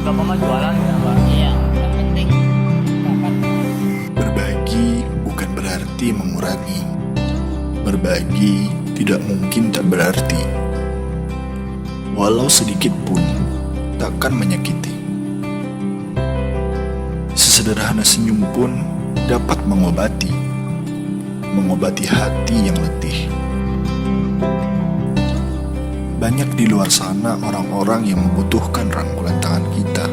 Bapak mah jualan ya, Pak? Iya, yang penting dapat. Berbagi bukan berarti mengurangi. Berbagi tidak mungkin tak berarti. Walau sedikit pun, takkan menyakiti. Sesederhana senyum pun dapat mengobati hati yang letih. Banyak di luar sana orang-orang yang membutuhkan rangkulan tangan kita,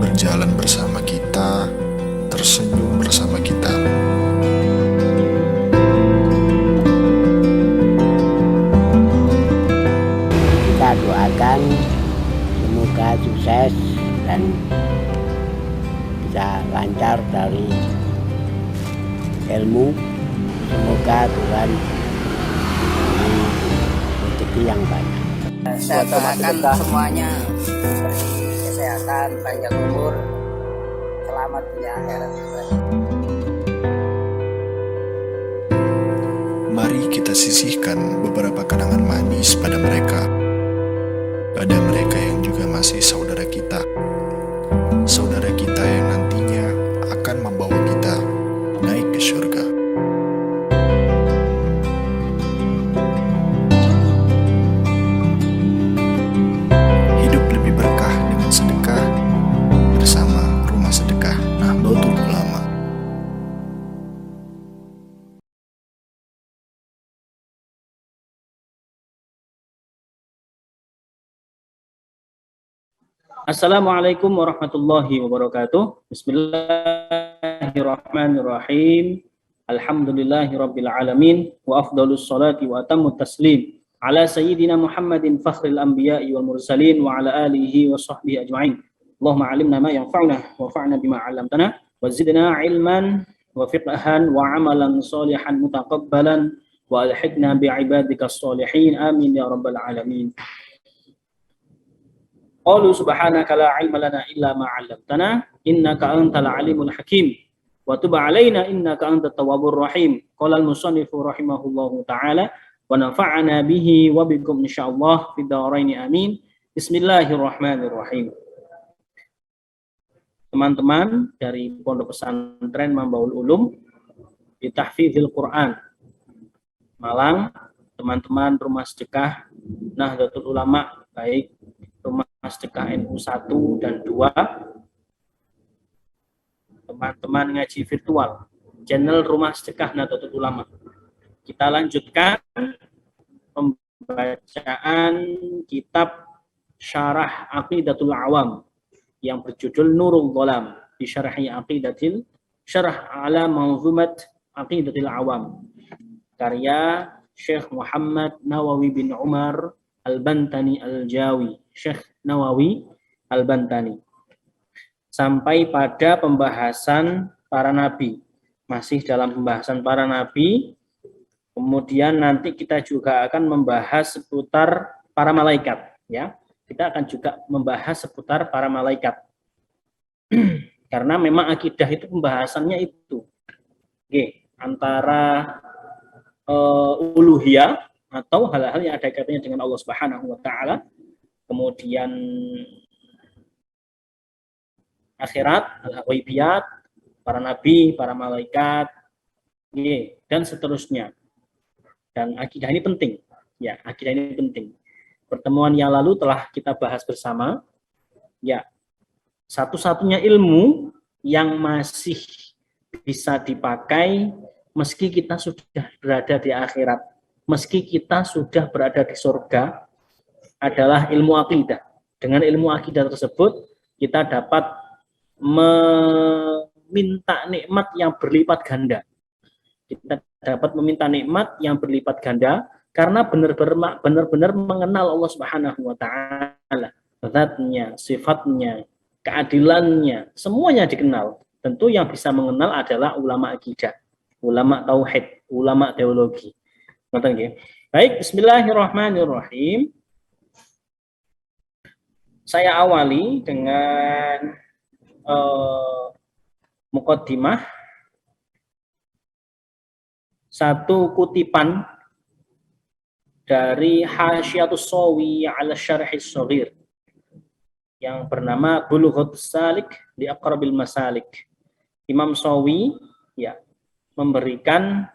berjalan bersama kita, tersenyum bersama kita. Kita doakan semoga sukses dan bisa lancar dari ilmu. Semoga Tuhan beri rezeki yang banyak. Saya doakan semuanya diberi kesehatan, panjang umur, selamat dunia akhirat. Mari kita sisihkan beberapa kenangan manis pada mereka yang juga masih saudara kita yang nantinya akan membawa kita naik ke surga. Hidup lebih berkah dengan sedekah bersama Rumah Sedekah Nahdlatul Ulama. Assalamualaikum warahmatullahi wabarakatuh. Bismillahirrahmanirrahim. Alhamdulillahi rabbil alamin. Wa afdalus salati wa atamut taslim ala sayyidina Muhammadin fakhril anbiya'i wal mursalin wa ala alihi wa sahbihi ajma'in. Allahumma alimna ma yanfa'una wa fa'na bima 'allamtana wa zidna ilman wa fiqhan wa amalan salihan mutaqabbalan wa alhiqna bi ibadika sholihin. Amin ya rabbal alamin. Qalu subhanaka la ilma lana illa ma 'allamtana innaka antal alimul hakim wa tub 'alaina innaka antat tawwabur rahim. Qala al-musannifu rahimahullahu taala wa nafa'ana bihi wa bikum insyaallah fid dharain amin. Bismillahirrahmanirrahim. Teman-teman dari Pondok Pesantren Mambaul Ulum di Tahfidzil Quran Malang, teman-teman Rumah Sedekah Nahdlatul Ulama, baik Rumah Sedekah NU 1 dan 2, teman-teman ngaji virtual channel Rumah Sedekah Nahdlatul Ulama. Kita lanjutkan pembacaan kitab Syarah Aqidatul Awam yang berjudul Nurul Ghalam di Syarah Aqidatil Syarah ala Manzumat Aqidatil Awam karya Syekh Muhammad Nawawi bin Umar Al-Bantani Al-Jawi, Syekh Nawawi Al-Bantani. Sampai pada pembahasan para nabi. Masih dalam pembahasan para nabi. Kemudian nanti kita juga akan membahas seputar para malaikat, ya. Kita akan juga membahas seputar para malaikat. Karena memang akidah itu pembahasannya itu. Oke, antara uluhiyah atau hal-hal yang ada kaitannya dengan Allah Subhanahu wa taala, kemudian akhirat, al-ghaibiyat, para nabi, para malaikat, dan seterusnya. Dan akidah ini penting. Ya, akidah ini penting. Pertemuan yang lalu telah kita bahas bersama, ya, satu-satunya ilmu yang masih bisa dipakai meski kita sudah berada di akhirat, meski kita sudah berada di surga, adalah ilmu akidah. Dengan ilmu akidah tersebut, kita dapat meminta nikmat yang berlipat ganda. Kita dapat meminta nikmat yang berlipat ganda karena benar-benar mengenal Allah Subhanahu wa taala, zatnya, sifatnya, keadilannya, semuanya dikenal. Tentu yang bisa mengenal adalah ulama akidah, ulama tauhid, ulama teologi. Baik, bismillahirrahmanirrahim. Saya awali dengan muqaddimah, satu kutipan dari Hasyiatus Shawi ala Syarhis Shaghir yang bernama Bulughatus Salik li Aqrabil Masalik. Imam Shawi ya memberikan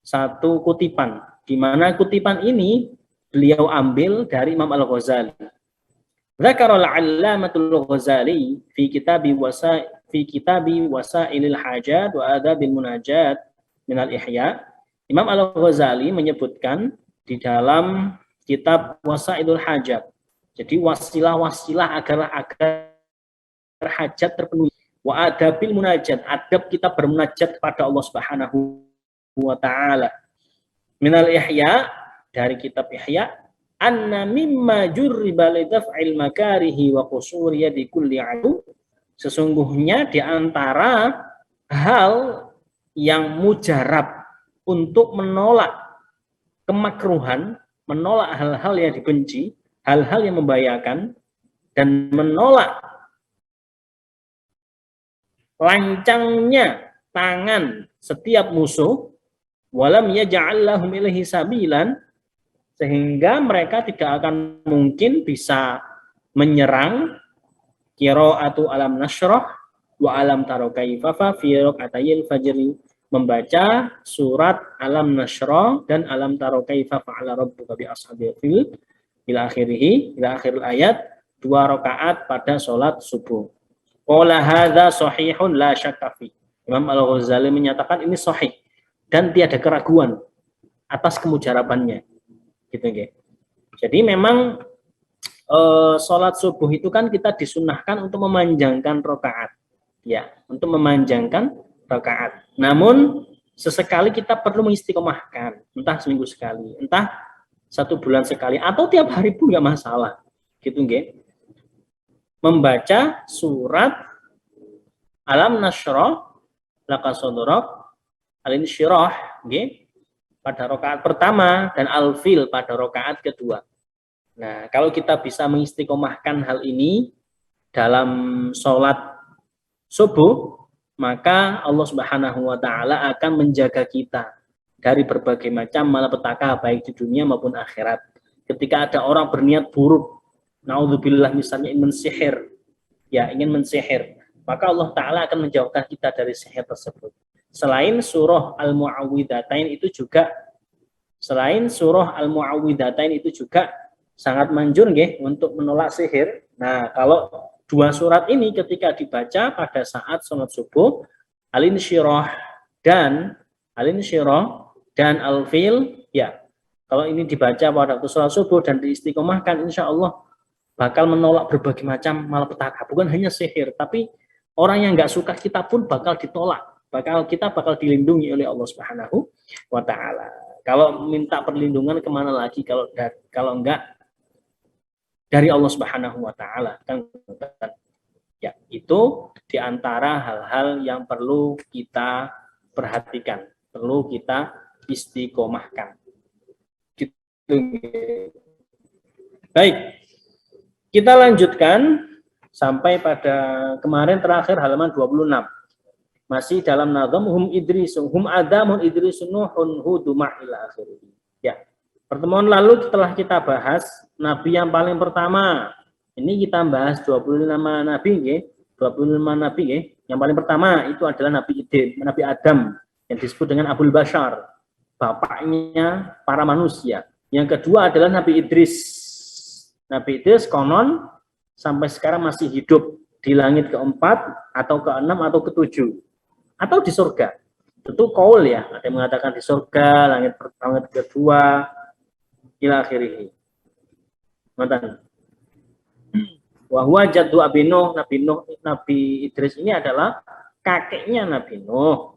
satu kutipan, di mana kutipan ini beliau ambil dari Imam Al-Ghazali. Dzakara al-'Allamatul Ghazali fi kitabi Wasailil Hajat wa Adabil Munajat min al-Ihya. Imam Al-Ghazali menyebutkan di dalam kitab Wasailul Hajat. Jadi wasilah-wasilah agar hajat terpenuhi. Wa adabil munajat, adab kita bermunajat kepada Allah Subhanahu wa taala. Minal Ihya, dari kitab Ihya, anna mimma jurriba li daf'il makarihi wa qusuri yadi kulli adu, sesungguhnya di antara hal yang mujarab untuk menolak kemakruhan, menolak hal-hal yang dibenci, hal-hal yang membahayakan, dan menolak lancangnya tangan setiap musuh, walam yaj'al lahum ilaihi sabilan, sehingga mereka tidak akan mungkin bisa menyerang qiraatu alam nashrah wa alam tara kaifa fi raqatayil fajri, membaca surat alam nashrah dan alam tara kaifa fa'ala rabbuka bi ashabil fil ila akhirih, ila akhir ayat, 2 rakaat pada salat subuh. Qala hadza sahihun la syakka fi. Imam Al-Ghazali menyatakan ini sahih dan tiada keraguan atas kemujarabannya. Gitu nggih. Jadi memang salat subuh itu kan kita disunahkan untuk memanjangkan rakaat. Ya, untuk memanjangkan rakaat. Namun sesekali kita perlu mengistiqomahkan, entah seminggu sekali, entah 1 bulan sekali, atau tiap hari pun nggak masalah. Gitu nggih. Membaca surat Alam Nashrah laka sadrak al-insyirah nggih pada rakaat pertama dan al-fil pada rakaat kedua. Nah, kalau kita bisa mengistiqomahkan hal ini dalam sholat subuh, maka Allah Subhanahu wa taala akan menjaga kita dari berbagai macam malapetaka baik di dunia maupun akhirat. Ketika ada orang berniat buruk, naudzubillah, misalnya ingin mensihir, maka Allah Ta'ala akan menjauhkan kita dari sihir tersebut. Selain surah Al-Mu'awwidhatain itu juga sangat manjur nggih untuk menolak sihir. Nah, kalau 2 surat ini ketika dibaca pada saat sholat subuh, Al-Insyirah dan Al-Fil, ya, kalau ini dibaca pada waktu sholat subuh dan diistiqomahkan, insya Allah bakal menolak berbagai macam malapetaka. Bukan hanya sihir, tapi orang yang nggak suka kita pun bakal ditolak. Kita bakal dilindungi oleh Allah Subhanahu wa taala. Kalau minta perlindungan kemana lagi kalau enggak dari Allah Subhanahu wa taala, kan? Ya, itu diantara hal-hal yang perlu kita perhatikan, perlu kita istiqomahkan. Gitu. Baik, kita lanjutkan sampai pada kemarin terakhir halaman 26. Masih dalam nazam hum idrisun hum adamun idrisun nuhun hudu ma'ila akhirih. Ya. Pertemuan lalu setelah kita bahas nabi yang paling pertama. Ini kita bahas 25 nabi nggih. 25 nabi nggih. Yang paling pertama itu adalah Nabi Adam yang disebut dengan Abul Bashar, bapaknya para manusia. Yang kedua adalah Nabi Idris. Nabi Idris konon sampai sekarang masih hidup di langit keempat atau keenam atau ketujuh atau di surga. Tentu kaul ya, ada yang mengatakan di surga, langit pertama, kedua, ila akhirih. Mantan. Wahwa jaddu Abi Nuh, Nabi Idris ini adalah kakeknya Nabi Nuh.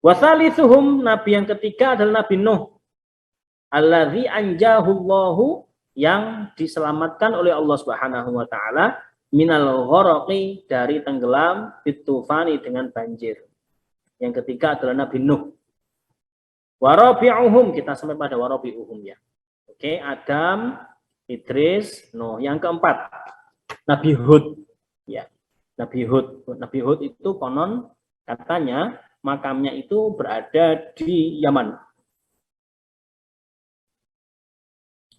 Wasalithuhum, nabi yang ketiga adalah Nabi Nuh. Allazi anjahullahu, yang diselamatkan oleh Allah Subhanahu wa taala minal gharaqi, dari tenggelam, bitufani, dengan banjir. Yang ketiga adalah Nabi Nuh. Warabi'uhum, kita sampai pada warabi'uhum ya. Oke, Adam, Idris, Nuh. Yang keempat Nabi Hud ya. Nabi Hud itu konon katanya makamnya itu berada di Yaman.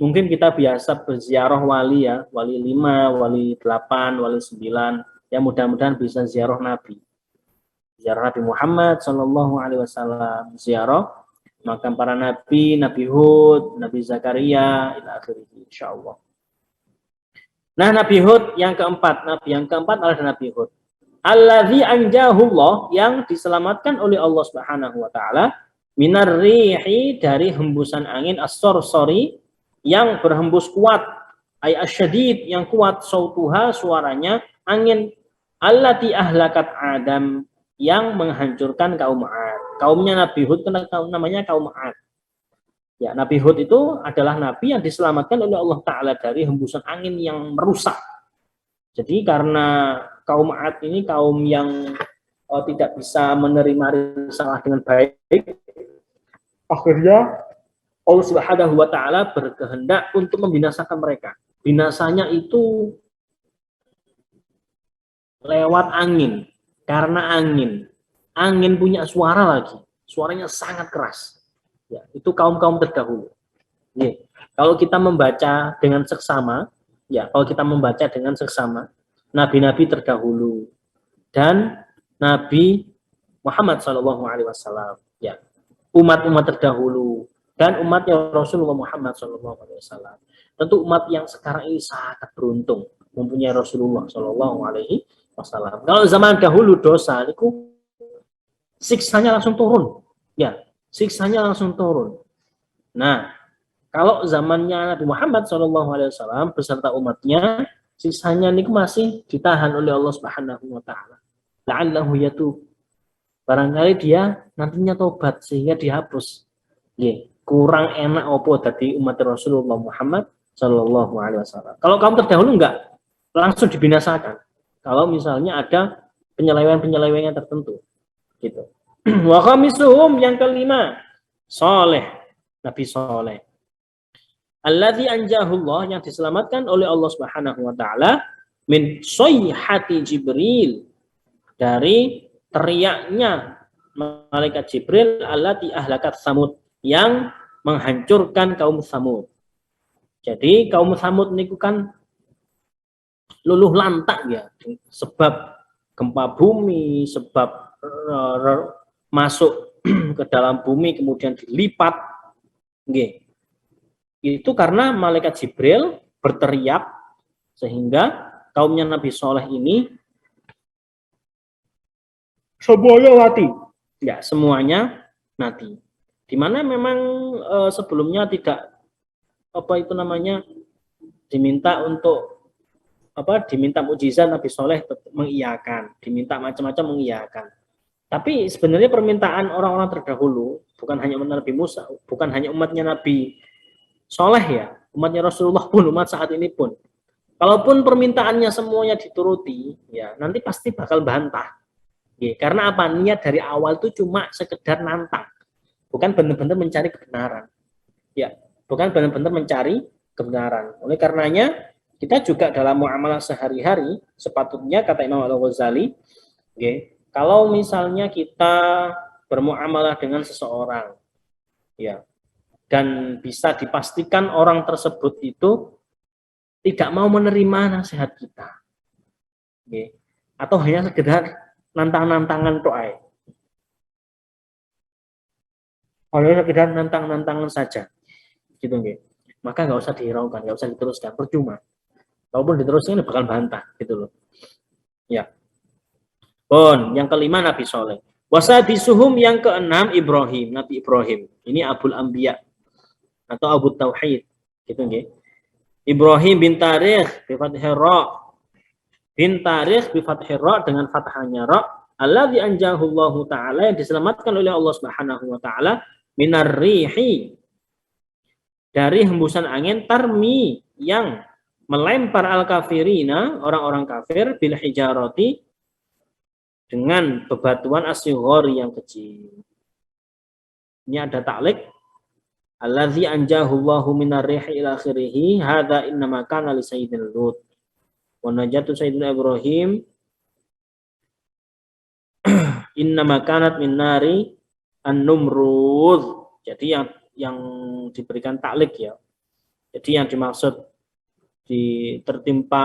Mungkin kita biasa berziarah wali ya, wali 5, wali 8, wali 9. Ya mudah-mudahan bisa ziarah Nabi. Ziarah Nabi Muhammad Shallallahu Alaihi Wasallam, ziarah makam para nabi, Nabi Hud, Nabi Zakaria, ila akhirih, insyaallah. Nah, Nabi Hud yang keempat, nabi yang keempat adalah Nabi Hud. Alladzi anjahullah, yang diselamatkan oleh Allah Subhanahu wa taala, minar rihi, dari hembusan angin, as-sarsari, yang berhembus kuat, ay asyadid, yang kuat, sautuha, suaranya, angin, allati ahlakat Adam, yang menghancurkan kaum Ad. Kaumnya Nabi Hud namanya kaum Ad. Ya, Nabi Hud itu adalah nabi yang diselamatkan oleh Allah Ta'ala dari hembusan angin yang merusak. Jadi karena kaum Ad ini kaum yang tidak bisa menerima risalah dengan baik, akhirnya Allah Subhanahu wa taala berkehendak untuk membinasakan mereka. Binasanya itu lewat angin. Karena angin punya suara lagi. Suaranya sangat keras. Ya, itu kaum-kaum terdahulu. Ya. Kalau kita membaca dengan seksama, nabi-nabi terdahulu dan Nabi Muhammad SAW, ya, umat-umat terdahulu dan umatnya Rasulullah Muhammad SAW. Tentu umat yang sekarang ini sangat beruntung mempunyai Rasulullah SAW. Kalau zaman dahulu dosa itu siksanya langsung turun, ya, siksanya langsung turun. Nah, kalau zamannya Nabi Muhammad SAW beserta umatnya, siksanya ini masih ditahan oleh Allah Subhanahu wa taala. La'allahu yatub. Barangkali dia nantinya tobat sehingga dihapus. Kurang enak opo tadi umat Rasulullah Muhammad Sallallahu Alaihi Wasallam. Kalau kaum terdahulu enggak, langsung dibinasakan. Kalau misalnya ada penyelewengan tertentu, gitu. Wa khamisuhum, yang kelima, Saleh, Nabi Saleh. Alladzi anjahullah, yang diselamatkan oleh Allah Subhanahu wa taala, min sayhati Jibril, dari teriaknya malaikat Jibril, allati ahlakat Samud, yang menghancurkan kaum Samud. Jadi kaum Samud ini kan luluh lantak ya, sebab gempa bumi, sebab masuk ke dalam bumi kemudian dilipat. Itu karena malaikat Jibril berteriak sehingga kaumnya Nabi Soleh ini semuanya mati. Ya, semuanya mati. Dimana memang sebelumnya tidak diminta untuk diminta mukjizat, Nabi Soleh mengiyakan, diminta macam-macam mengiyakan. Tapi sebenarnya permintaan orang-orang terdahulu, bukan hanya umat Nabi Musa, bukan hanya umatnya Nabi Soleh ya, umatnya Rasulullah pun, umat saat ini pun, kalaupun permintaannya semuanya dituruti, ya nanti pasti bakal bantah. Karena apa? Niat dari awal itu cuma sekedar nantang, bukan benar-benar mencari kebenaran. Ya, bukan benar-benar mencari kebenaran. Oleh karenanya, kita juga dalam muamalah sehari-hari, sepatutnya kata Imam Al-Ghazali, kalau misalnya kita bermuamalah dengan seseorang, ya, dan bisa dipastikan orang tersebut itu tidak mau menerima nasihat kita, atau hanya sekedar nantang-nantangan doa, hanya sekedar nantang-nantangan saja, gitu, maka nggak usah dihiraukan, nggak usah diteruskan, percuma. Walaupun diteruskan bakal bantah, gitu loh. Ya. Yang kelima Nabi Soleh. Wasadisuhum, yang keenam Ibrahim, Nabi Ibrahim. Ini Abul Anbiya atau Abu Tauhid, gitu nggih. Ibrahim bin Tarikh bi fathhi ra. Bin Tarikh bi fathhi ra, dengan fathahnya ra. Alladzi anjahullahu taala, yang diselamatkan oleh Allah Subhanahu wa taala, minar rihi, dari hembusan angin, tarmi, yang melempar al-kafirina, orang-orang kafir, bil hijarati, dengan bebatuan asyghari, yang kecil. Ini ada ta'liq, alladzi anjahullahu minar rihi ila akhirih, hadza innama kana li sayyidil Lut wa najatu sayyidina Ibrahim innama kanat min nari an-numrud. Jadi yang diberikan ta'liq ya, Jadi yang dimaksud tertimpa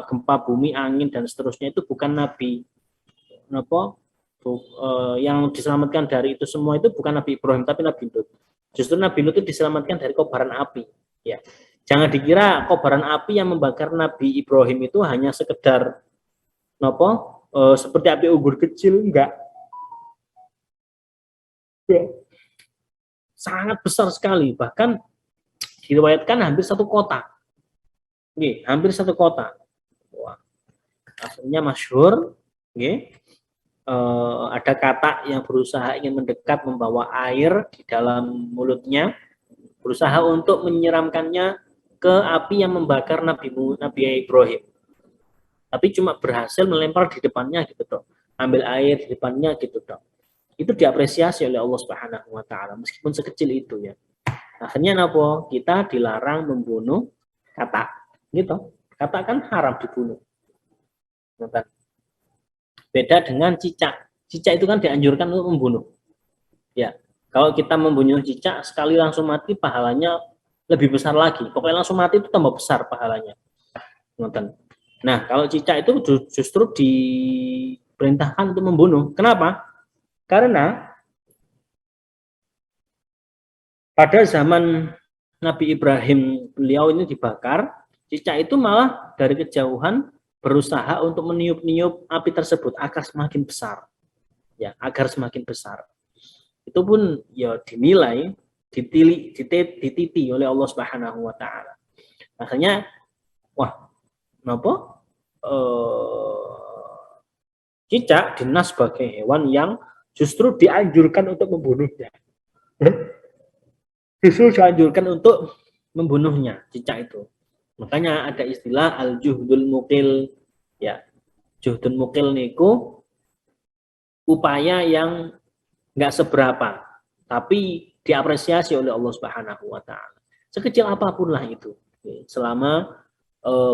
gempa bumi, angin dan seterusnya itu bukan Nabi yang diselamatkan dari itu semua itu bukan Nabi Ibrahim tapi Nabi Lut. Justru Nabi Lut itu diselamatkan dari kobaran api. Ya, jangan dikira kobaran api yang membakar Nabi Ibrahim itu hanya sekedar seperti api unggun kecil, enggak. Ya. Sangat besar sekali, bahkan diriwayatkan hampir satu kota. Oke, hampir satu kota. Wah, akhirnya masyhur. Oke. Ada katak yang berusaha ingin mendekat membawa air di dalam mulutnya, berusaha untuk menyiramkannya ke api yang membakar Nabi Ibrahim. Tapi cuma berhasil melempar di depannya gitu dong. Ambil air di depannya gitu dong. Itu diapresiasi oleh Allah Subhanahu wa taala meskipun sekecil itu ya. Akhirnya kita dilarang membunuh katak. Gitu. Katak kan haram dibunuh. Beda dengan cicak. Cicak itu kan dianjurkan untuk membunuh. Ya, kalau kita membunuh cicak sekali langsung mati, pahalanya lebih besar lagi. Pokoknya langsung mati itu tambah besar pahalanya. Nah, kalau cicak itu justru diperintahkan untuk membunuh. Kenapa? Karena pada zaman Nabi Ibrahim, beliau ini dibakar, cicak itu malah dari kejauhan berusaha untuk meniup-niup api tersebut agar semakin besar. Ya, agar semakin besar. Itu pun ya dinilai, dititi oleh Allah Subhanahu wa taala. Akhirnya cicak dinas sebagai hewan yang justru dianjurkan untuk membunuhnya. Justru dianjurkan untuk membunuhnya cicak itu. Makanya ada istilah al-juhdul mukil. Ya, juhdul mukil niku upaya yang nggak seberapa, tapi diapresiasi oleh Allah Subhanahu wa taala. Sekecil apapun lah itu. Selama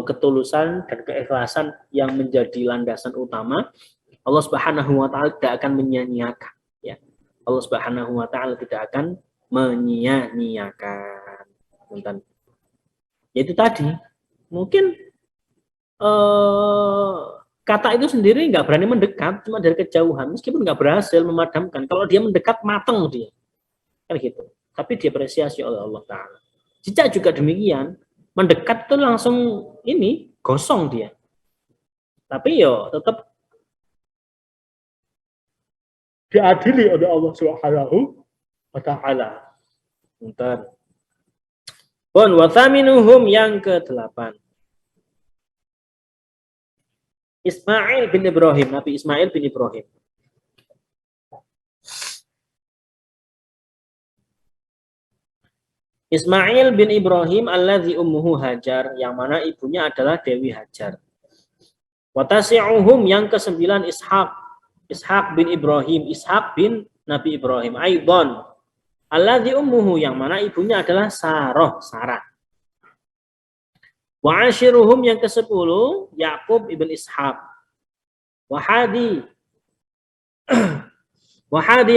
ketulusan dan keikhlasan yang menjadi landasan utama, Allah Subhanahu wa taala tidak akan menyia-nyiakan, ya. Allah Subhanahu wa taala tidak akan menyia-nyiakan. Yaitu tadi, mungkin kata itu sendiri nggak berani mendekat, cuma dari kejauhan, meskipun nggak berhasil memadamkan. Kalau dia mendekat, mateng dia, kan gitu. Tapi diapresiasi oleh Allah Taala. Cicak juga demikian, mendekat itu langsung ini gosong dia. Tapi tetap diadili oleh Allah Subhanahu wa taala. Bentar. Wa thaminuhum yang ke-8. Ismail bin Ibrahim, Nabi Ismail bin Ibrahim. Ismail bin Ibrahim alladzi ummuhu Hajar, yang mana ibunya adalah Dewi Hajar. Wa tasi'uhum yang ke-9 Ishaq bin Ibrahim, Ishaq bin Nabi Ibrahim. Aidon alladzi ummuhu, yang mana ibunya adalah Sarah. Wa ashiruhum yang ke-10 Yakub ibn Ishaq. Wahadi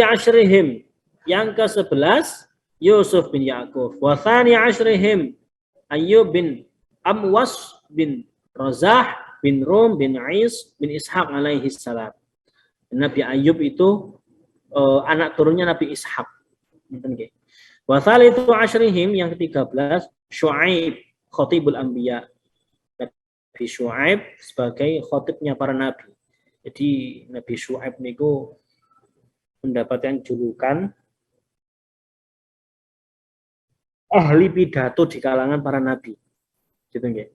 ashrihim yang ke-11 Yusuf bin Yakub. Wa thani ashrihim Ayyub bin Amwas bin Razah bin Rum bin Is bin Ishaq alaihi salam. Nabi Ayyub itu anak turunnya Nabi Ishaq. Wa thalithu ashrihim yang ke-13 Syuaib Khatibul Anbiya. Nabi Syuaib sebagai khatibnya para nabi. Jadi Nabi Syuaib niku mendapatkan julukan ahli pidato di kalangan para nabi. Gitu nggih.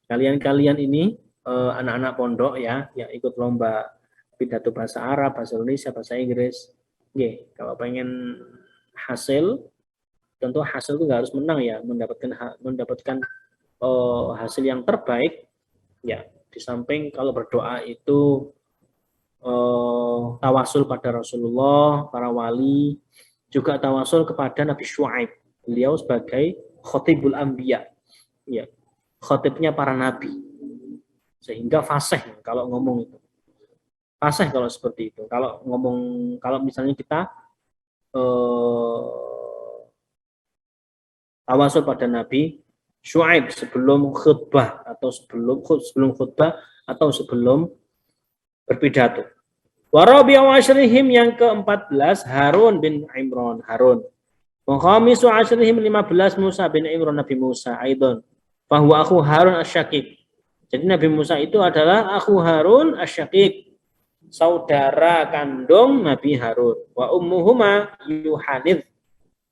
Kalian ini anak-anak pondok ya, yang ikut lomba pidato bahasa Arab, bahasa Indonesia, bahasa Inggris. Nggih, kalau pengen hasil, tentu hasil itu nggak harus menang ya, mendapatkan hasil yang terbaik ya. Di samping kalau berdoa itu tawasul pada Rasulullah, para wali, juga tawasul kepada Nabi Syuaib. Beliau sebagai khatibul anbiya, ya, khatibnya para nabi, sehingga fasih kalau ngomong itu. Fasih kalau seperti itu. Kalau misalnya kita tawasul pada Nabi, Syuaib sebelum khutbah atau sebelum khutbah atau sebelum berpidato. Wa rabi'u asyrihim yang ke-14 Harun bin Imran, Harun. Wa khamisu asyrihim 15 Musa bin Imran, Nabi Musa aidon. Fahuwa akhu Harun asy-Syaqiq. Jadi Nabi Musa itu adalah akhu Harun asy-Syaqiq, saudara kandung Nabi Harun. Wa ummuhuma Yuhanid,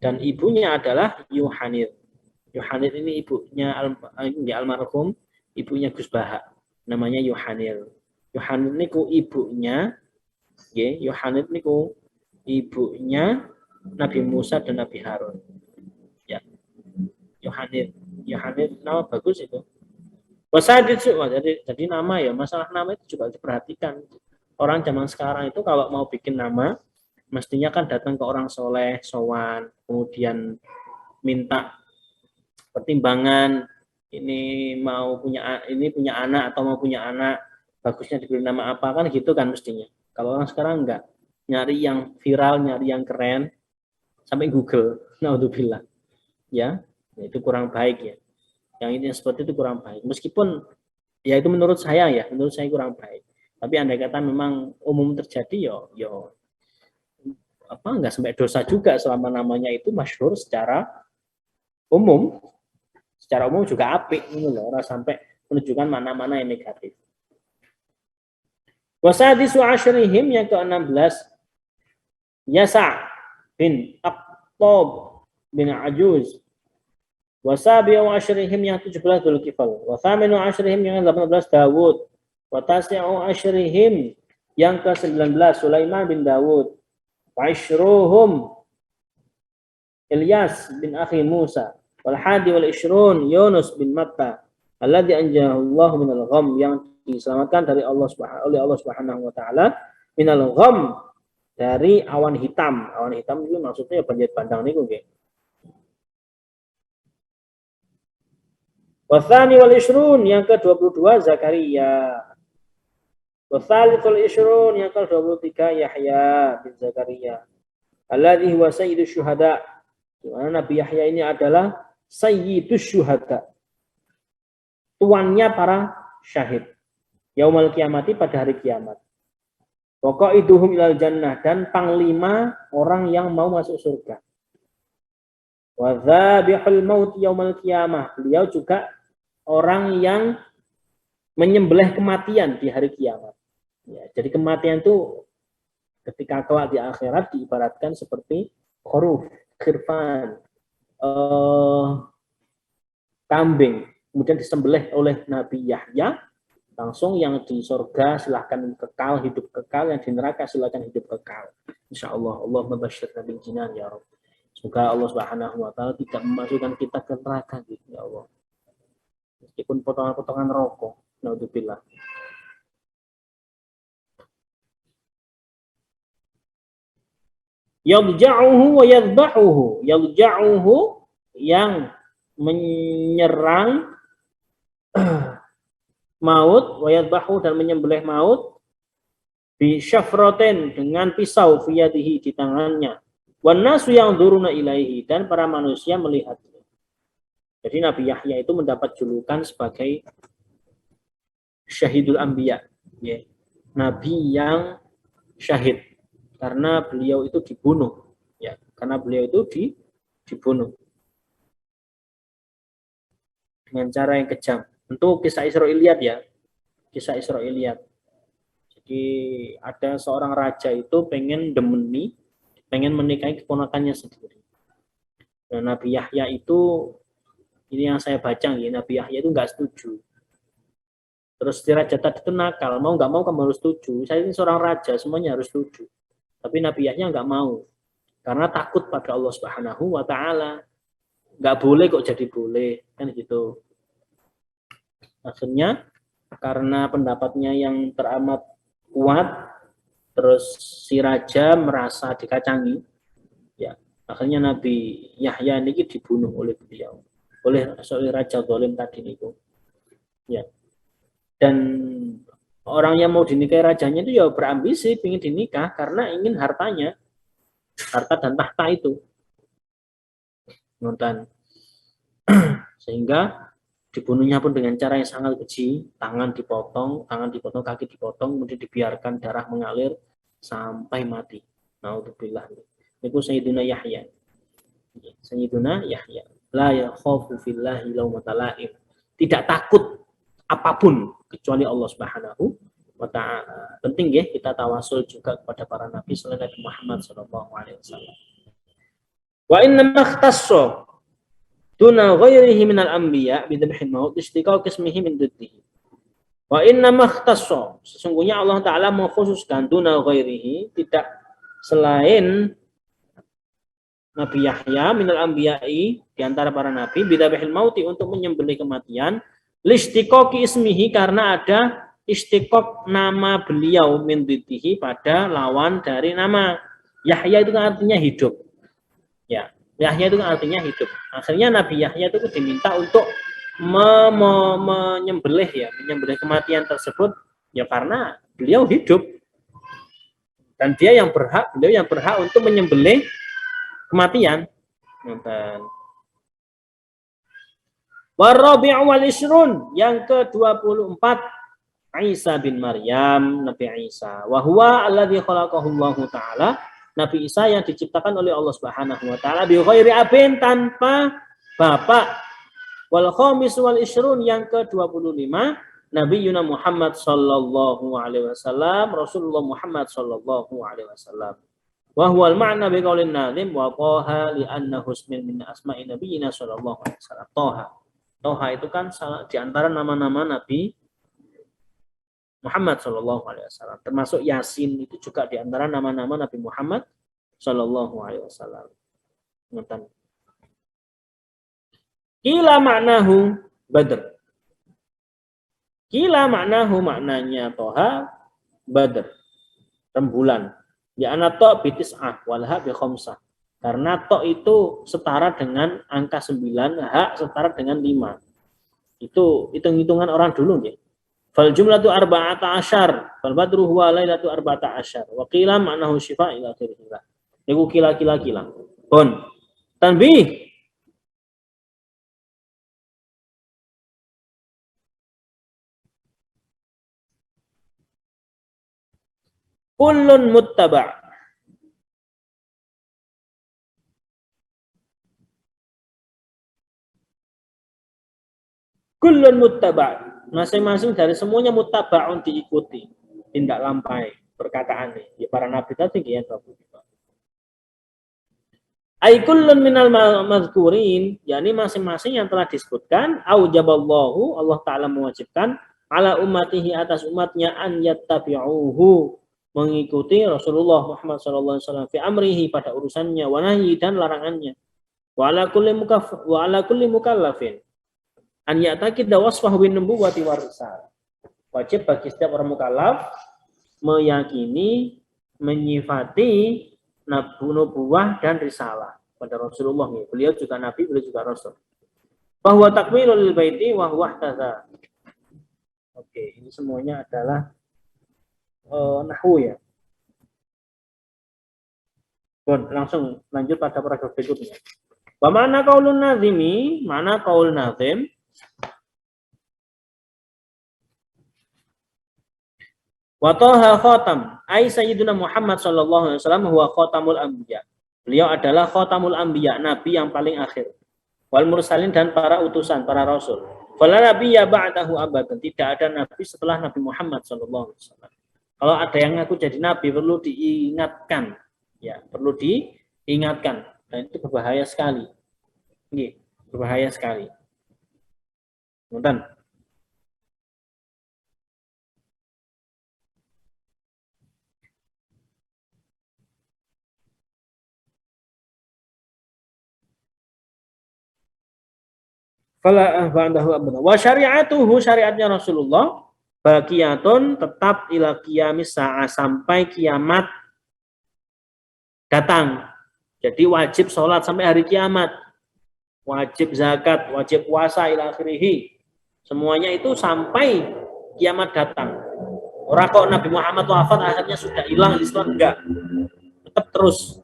dan ibunya adalah Yuhanid. Yuhanid ini ibunya almarhum, ibunya Gus Baha, namanya Yuhanid. Yuhanid niku ibunya, Yuhanid niku ibunya Nabi Musa dan Nabi Harun. Ya, Yuhanid nama bagus itu. Jadi nama ya, masalah nama itu juga diperhatikan. Orang zaman sekarang itu kalau mau bikin nama, mestinya kan datang ke orang soleh, sowan, kemudian minta pertimbangan, ini punya anak atau mau punya anak, bagusnya diberi nama apa, kan gitu kan mestinya. Kalau orang sekarang enggak, nyari yang viral, nyari yang keren, sampai Google, naudzubillah, ya, itu kurang baik ya. Yang ini seperti itu kurang baik. Meskipun ya itu menurut saya kurang baik. Tapi andai kata memang umum terjadi, yo enggak sampai dosa juga selama namanya itu masyhur secara umum. Secara umum juga apik ini loh, orang sampai menunjukkan mana-mana yang negatif. Wasadisu asyrihim yang ke-16 Yasa bin Aqtab bin Ajuz. Wasabi'u asyrihim yang 17 Dzulkifl. Wathaminu asyrihim yang 18 Dawud. Watasi'u asyrihim yang ke-19 Sulaiman bin Dawud. Wa'ishruhum Ilyas bin akhi Musa. Wal hadi wal ishrun Yunus bin Matta. Alladzi anjalallahu minal gham, yang diselamatkan dari oleh Allah Subhanahu wa taala minal gham, dari awan hitam. Awan hitam itu maksudnya banjir bandang niku nggih. Wathani wal ishrun yang ke-22 Zakaria. Watsalitsul ishrun yang ke-23 Yahya bin Zakaria. Alladzi huwa sayyidus syuhada. Di mana Nabi Yahya ini adalah sayyidus syuhada, tuannya para syahid. Yaumal kiamati, pada hari kiamat. Wa qaiduhum ilal jannah, dan panglima orang yang mau masuk surga. Wa dzabihul maut yaumal kiamah, beliau juga orang yang menyembelih kematian di hari kiamat. Ya, jadi kematian itu ketika kelak di akhirat diibaratkan seperti khuruf, khirfan, kambing, kemudian disembelih oleh Nabi Yahya, langsung yang di surga silahkan kekal, hidup kekal, yang di neraka silahkan hidup kekal. Insyaallah, Allah membasyir Nabi Jinan ya Rabb. Semoga Allah Subhanahu wa taala tidak memasukkan kita ke neraka gitu ya Allah. Meskipun potongan-potongan rokok, naudzubillah. Yadja'uhu wa yadhbahuhu. Yadja'uhu yang menyerang maut, wa yadhbahu dan menyembelih maut, bi syafratin dengan pisau, fiyadihi di tangannya. Wan nasu yanzuruna ilaihi, dan para manusia melihatnya. Jadi Nabi Yahya itu mendapat julukan sebagai Syahidul Anbiya, ya. Nabi yang syahid, karena beliau itu dibunuh, ya, karena beliau itu dibunuh dengan cara yang kejam. Tentu kisah Israiliyat ya, kisah Israiliyat. Jadi ada seorang raja itu pengen menikahi keponakannya sendiri. Dan Nabi Yahya itu, ini yang saya baca ya, Nabi Yahya itu nggak setuju. Terus si raja tadi itu nakal, mau nggak mau kamu harus setuju. Saya ini seorang raja, semuanya harus setuju. Tapi Nabi Yahya nggak mau, karena takut pada Allah Subhanahu wa taala. Nggak boleh kok jadi boleh, kan gitu. Akhirnya karena pendapatnya yang teramat kuat, terus si raja merasa dikacangi, ya, akhirnya Nabi Yahya ini dibunuh oleh beliau, oleh raja zalim tadi itu, ya. Dan orang yang mau dinikahi rajanya itu ya berambisi, ingin dinikah karena ingin hartanya, harta dan tahta itu. Nonton. Sehingga dibunuhnya pun dengan cara yang sangat keji, tangan dipotong, kaki dipotong, kemudian dibiarkan darah mengalir sampai mati. Naudzubillah. Itu Sayyidina Yahya. Sayyidina Yahya. La yakhafu fillahi laumata laim. Tidak takut apapun kecuali Allah Subhanahu wa ta'ala. Penting ya kita tawasul juga kepada para nabi selain Nabi Muhammad sallallahu alaihi wasallam. Wa inna makhtassa duna ghairihi minal anbiya bidhabhil maut istiqaq ismihi min duddihi. Wa inna makhtassa, sesungguhnya Allah taala mengkhususkan duna ghairihi, tidak selain Nabi Yahya minal anbiya'i, di antara para nabi, bidhabhil mauti, untuk menyembelih kematian, listiqaqi ismihi, karena ada istiqaq nama beliau, min duddihi, pada lawan dari nama. Yahya itu kan artinya hidup. Ya, Yahya itu kan artinya hidup. Akhirnya Nabi Yahya itu diminta untuk menyembelih kematian tersebut, ya karena beliau hidup dan beliau yang berhak untuk menyembelih kematian. Warabi'u wal isrun, yang ke-24, Isa bin Maryam, Nabi Isa. Wa huwa alladzi khalaqahu Allah taala, Nabi Isa yang diciptakan oleh Allah Subhanahu wa taala bi ghairi abin, tanpa bapak. Wal khamis wal isrun, yang ke-25, Nabi Yuna Muhammad sallallahu alaihi wasallam, Rasulullah Muhammad sallallahu alaihi wasallam. Wa huwa al-ma'na bi qaulin nazim wa qaha li annahu ismin min asma'i nabiyina sallallahu alaihi wasallam. Toha itu kan di antara nama-nama Nabi Muhammad sallallahu alaihi wasallam. Termasuk Yasin itu juga di antara nama-nama Nabi Muhammad sallallahu alaihi wasallam. Kila maknahu Badr. Kila maknahu, maknanya Toha Badr, rembulan. Ya ana to bitis'ah wal ha bi khamsah. Karena to itu setara dengan angka 9, ha setara dengan 5. Itu hitung-hitungan orang dulu ya. Fal jumlatu arba'ata asyar, fal badru huwa lailatu arba'ata asyar. Wa qila ma'nahu syifa ila akhirih. Iku kila. Pun. Tanbih. Kullun muttaba'. Kullun muttaba'. Masing-masing dari semuanya muttaba'un, diikuti, tindak lampai perkataannya. Ya, para nabi tadi ya, ai kullun minal mazkurin, yakni masing-masing yang telah disebutkan, aujaballahu, Allah taala mewajibkan, ala ummatihi, atas umatnya, an yattabi'uhu, mengikuti Rasulullah Muhammad sallallahu alaihi wasallam, fi amrihi, pada urusannya, wa nahyi, dan larangannya, wa ala kulli mukallafin an ya'taqid wasfahu bin nubuwwati war risalah. Wajib bagi setiap orang mukallaf meyakini, menyifati nubuwah dan risalah pada Rasulullah. Beliau juga nabi, beliau juga rasul. Bahwa takmilul lil baiti wa huwa ihtaza. Oke, ini semuanya adalah nahwu ya. Bon, langsung lanjut pada paragraf berikutnya. Wa mana qaulun nazimi, mana qaul nazim? Wa taha khatam, ai sayyiduna Muhammad sallallahu alaihi wasallam huwa khatamul anbiya. Beliau adalah khatamul anbiya, nabi yang paling akhir. Wal mursalin, dan para utusan, para rasul. Fala nabiyya ba'dahu abadan, tidak ada nabi setelah Nabi Muhammad sallallahu alaihi wasallam. Kalau ada yang ngaku jadi nabi, perlu diingatkan, ya, perlu diingatkan, dan itu berbahaya sekali. Ini berbahaya sekali. Kemudian fala ba'dahu abadan. Wa syari'atuhu, syariatnya Rasulullah, baqiyatun, tetap ila qiyamis sa'a, sampai kiamat datang. Jadi wajib sholat sampai hari kiamat, wajib zakat, wajib puasa ila akhirih. Semuanya itu sampai kiamat datang. Orang kok Nabi Muhammad wafat akhirnya sudah hilang Islam, enggak. Tetap terus.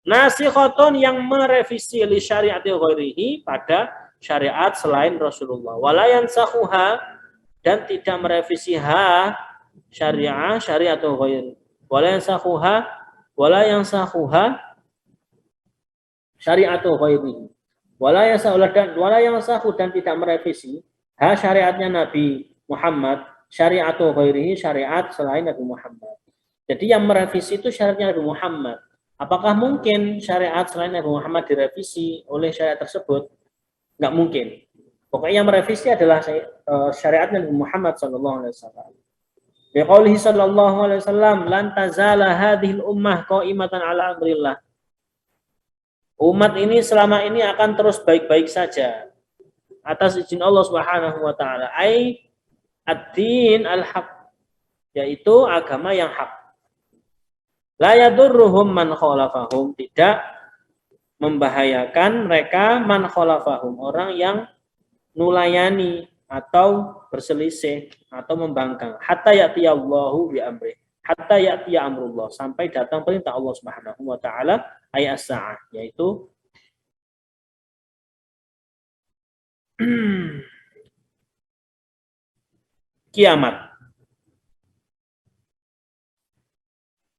Nasikhatun, yang merevisi li syariati ghairihi, pada syariat selain Rasulullah. Wala yansakhuha, dan tidak merevisi syariatu ghairi. Wala yansakhuha syariatu ghairi. Wala yansakhu, dan tidak merevisi syariatnya Nabi Muhammad, syariatu ghairihi, syariat selain Nabi Muhammad. Jadi yang merevisi itu syariatnya Nabi Muhammad. Apakah mungkin syariat selain Nabi Muhammad direvisi oleh syariat tersebut? Enggak mungkin. Pokoknya yang merevisi adalah syariat Nabi Muhammad sallallahu alaihi wasallam. Biqaulihi sallallahu alaihi wasallam, lan tazala hadhil ummah qa'imatan ala amrillah. Umat ini selama ini akan terus baik-baik saja atas izin Allah Subhanahu wa taala. Ai ad-din al-haq, yaitu agama yang hak. La yadurruhum man khalafahum, tidak membahayakan mereka man khalafahum, orang yang nulayani atau berselisih atau membangkang. Hatta ya'tiyallahu bi amri, hatta ya'tiya amrullah, sampai datang perintah Allah Subhanahu wa taala, ayat as-sa'ah, yaitu kiamat.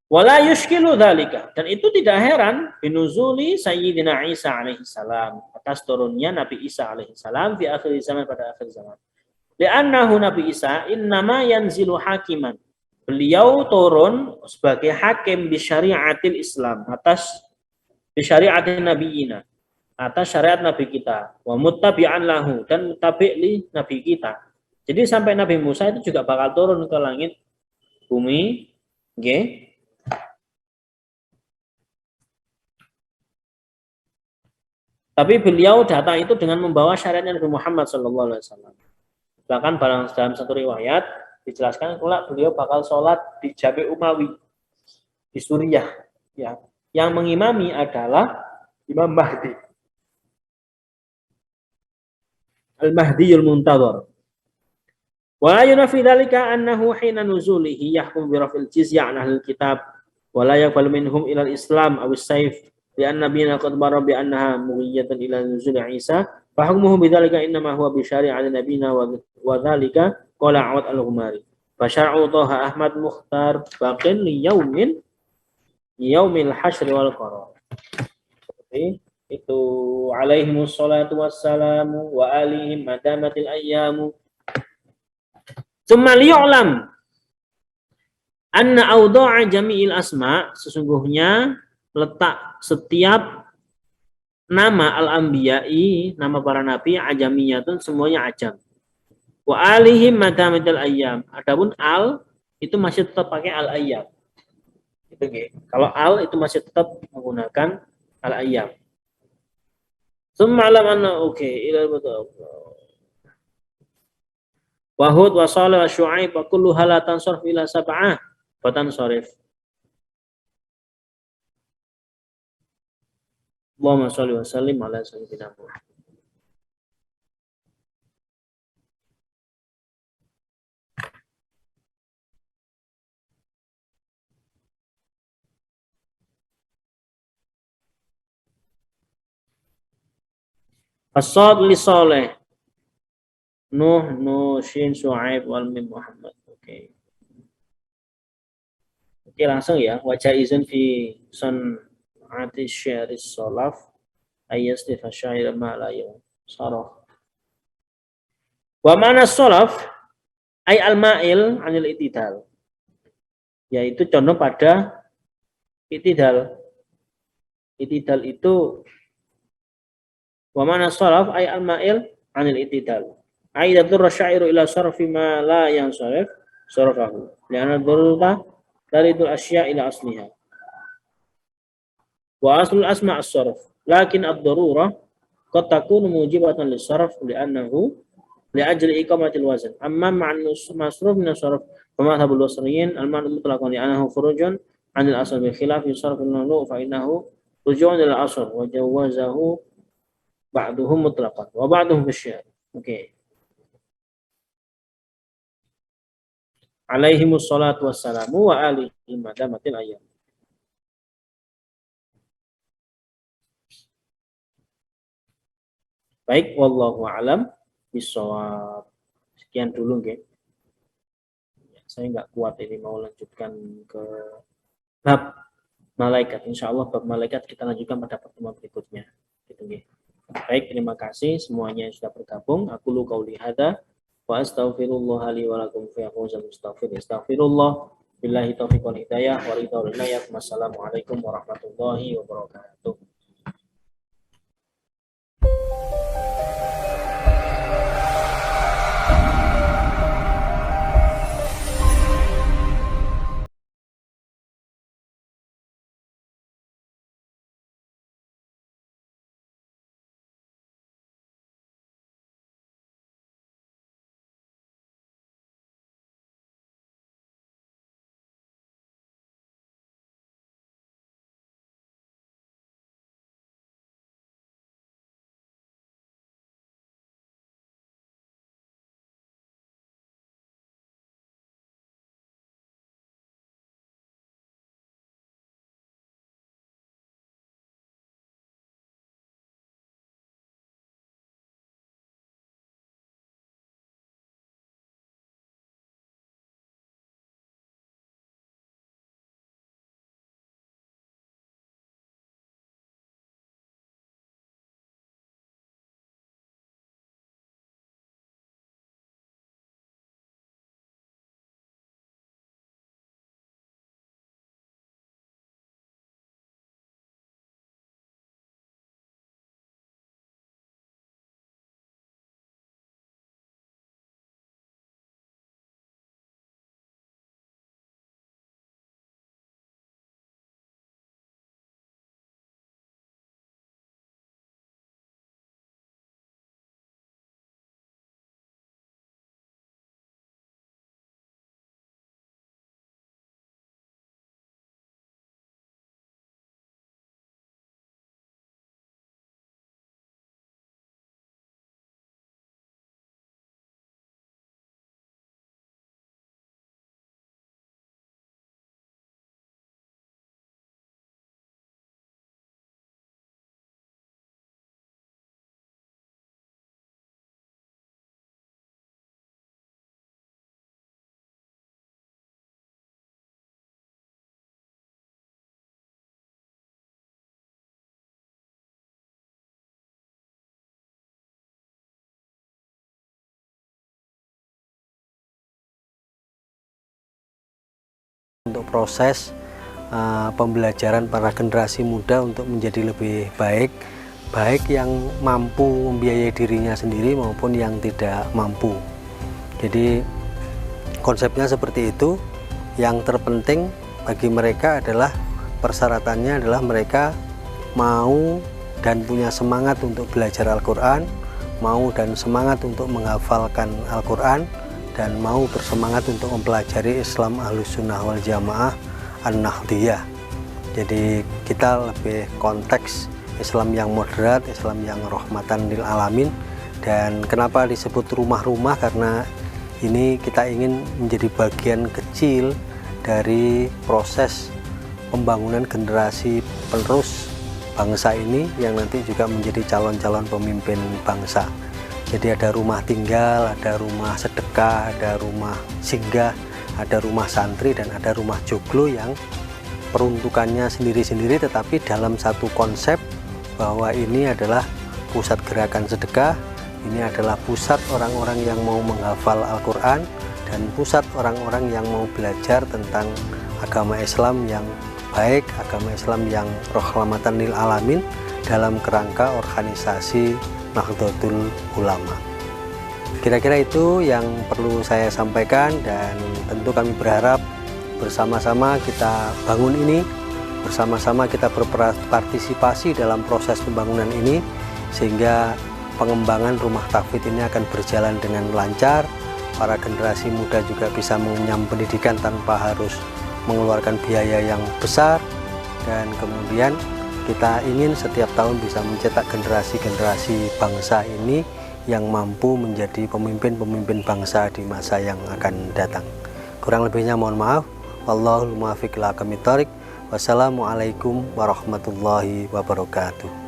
Wala yushkilu dzalika, dan itu tidak heran binuzuli sayyidina Isa alaihi salam, atas turunnya Nabi Isa alaihi salam di akhir zaman, pada akhir zaman. Li'annahu Nabi Isa innama yanzilu hakiman, beliau turun sebagai hakim di syariatil Islam, atas di syariatin nabiyina, atas syariat nabi kita, wa muttabi'an lahu, dan mutabi' li nabi kita. Jadi sampai Nabi Musa itu juga bakal turun ke langit bumi, nggih. Tapi beliau datang itu dengan membawa syariatnya Nabi Muhammad sallallahu alaihi wasallam. Bahkan dalam satu riwayat dijelaskan pula beliau bakal sholat di Jami' Umawi di Suriah, ya. Yang mengimami adalah Imam Mahdi, Al-Mahdiyul Muntadhar. Wa yunafi dzalika annahu hina nuzulihi yahkum bi raf'il jizya 'an ahlil kitab wa la yaqbalu minhum ila al-islam aw as-sayf. Lian nabiyina qad bara bi annaha mughiyatan ila nuzul Isa, fa hukmuhu bidzalika innama huwa bi syari'ati nabiyina wa dzalika qala Awad al-Ghumari. Fa syar'u Thaha Ahmad Mukhtar baqin li yaumil hasyri wal qarar. Seperti itu, alaihimus salatu wassalamu wa alihim madamatil ayyamu. Tsumma liya'lam anna awda'a jami'il asma, sesungguhnya letak setiap nama al-anbiya'i, nama para nabi, ajamiyatun, semuanya ajam. Wa alihim madamatil ayyam, adapun al itu masih tetap pakai al-ayyam. Itu nggih. Kalau al itu masih tetap menggunakan al-ayyam. Tsumma alam anna ila betul. Wa Hud wa Shalih wa Syu'aib wa kullu halatan sarf ila sab'ah fatan sarif. Allahumma shalli wa sallim ala sayyidina Muhammad. As-Sad li Saleh, Nuh, Shin, Syu'aib, wal Mim, Muhammad. Oke, langsung ya. Wajah izin fi sun'ati syaris salaf ayas difa syair ma'layu saraf. Wa mana salaf ay al-ma'il anil itidal, yaitu condong pada itidal. Itidal itu wa mana salaf ay al-ma'il anil itidal. Aidatur syairu ila sarfi ma la yansarif sarfahu. Li'anna ad-darurata taridul asya' ila asliha. Wa aslul asma' as-sarf. Lakin ad-darurah qad takunu mujibatan lis-sarf li'annahu li'ajli iqamatil wazn. Amma ma'an masruf min as-sarf fa madhhabul basriyin al-ma'nu mutlaqan li'annahu khurujun 'anil asl bi khilafi sarf an-nunu fa innahu ruju'un ila al-asl wa jawazahu ba'duhum mutlaqan wa ba'duhum bisyar. Oke. Alaihimus salatu wassalamu wa alihi madamatil ayyam. Baik, wallahu a'lam bishawab. Sekian dulu nggih. Saya nggak kuat ini mau lanjutkan ke bab malaikat. Insya Allah bab malaikat kita lanjutkan pada pertemuan berikutnya. Gitu nggih. Baik, terima kasih semuanya yang sudah bergabung. Aku lu qauli hadza wa astaghfirullah li wa lakum fi aqwazal mustaghfir. Astaghfirullah billahi taufiq wal hidayah wa ridha wal inayah. Wassalamualaikum warahmatullahi wabarakatuh. Untuk proses pembelajaran para generasi muda untuk menjadi lebih baik, baik yang mampu membiayai dirinya sendiri maupun yang tidak mampu. Jadi konsepnya seperti itu. Yang terpenting bagi mereka adalah persyaratannya adalah mereka mau dan punya semangat untuk belajar Al-Quran, mau dan semangat untuk menghafalkan Al-Quran, dan mau bersemangat untuk mempelajari Islam Ahlus Sunnah wal Jamaah An-Nahdiyah. Jadi kita lebih konteks Islam yang moderat, Islam yang rahmatan lil alamin. Dan kenapa disebut rumah-rumah? Karena ini kita ingin menjadi bagian kecil dari proses pembangunan generasi penerus bangsa ini yang nanti juga menjadi calon-calon pemimpin bangsa. Jadi ada rumah tinggal, ada rumah sedekah, ada rumah singgah, ada rumah santri, dan ada rumah joglo yang peruntukannya sendiri-sendiri, tetapi dalam satu konsep bahwa ini adalah pusat gerakan sedekah, ini adalah pusat orang-orang yang mau menghafal Al-Quran, dan pusat orang-orang yang mau belajar tentang agama Islam yang baik, agama Islam yang rahmatan lil alamin dalam kerangka organisasi Nahdlatul Ulama. Kira-kira itu yang perlu saya sampaikan, dan tentu kami berharap bersama-sama kita bangun ini, bersama-sama kita berpartisipasi dalam proses pembangunan ini, sehingga pengembangan rumah tahfidz ini akan berjalan dengan lancar. Para generasi muda juga bisa mengenyam pendidikan tanpa harus mengeluarkan biaya yang besar, dan kemudian kita ingin setiap tahun bisa mencetak generasi-generasi bangsa ini yang mampu menjadi pemimpin-pemimpin bangsa di masa yang akan datang. Kurang lebihnya mohon maaf. Wallahul muwaffiq ila aqwamit thoriq. Wassalamualaikum warahmatullahi wabarakatuh.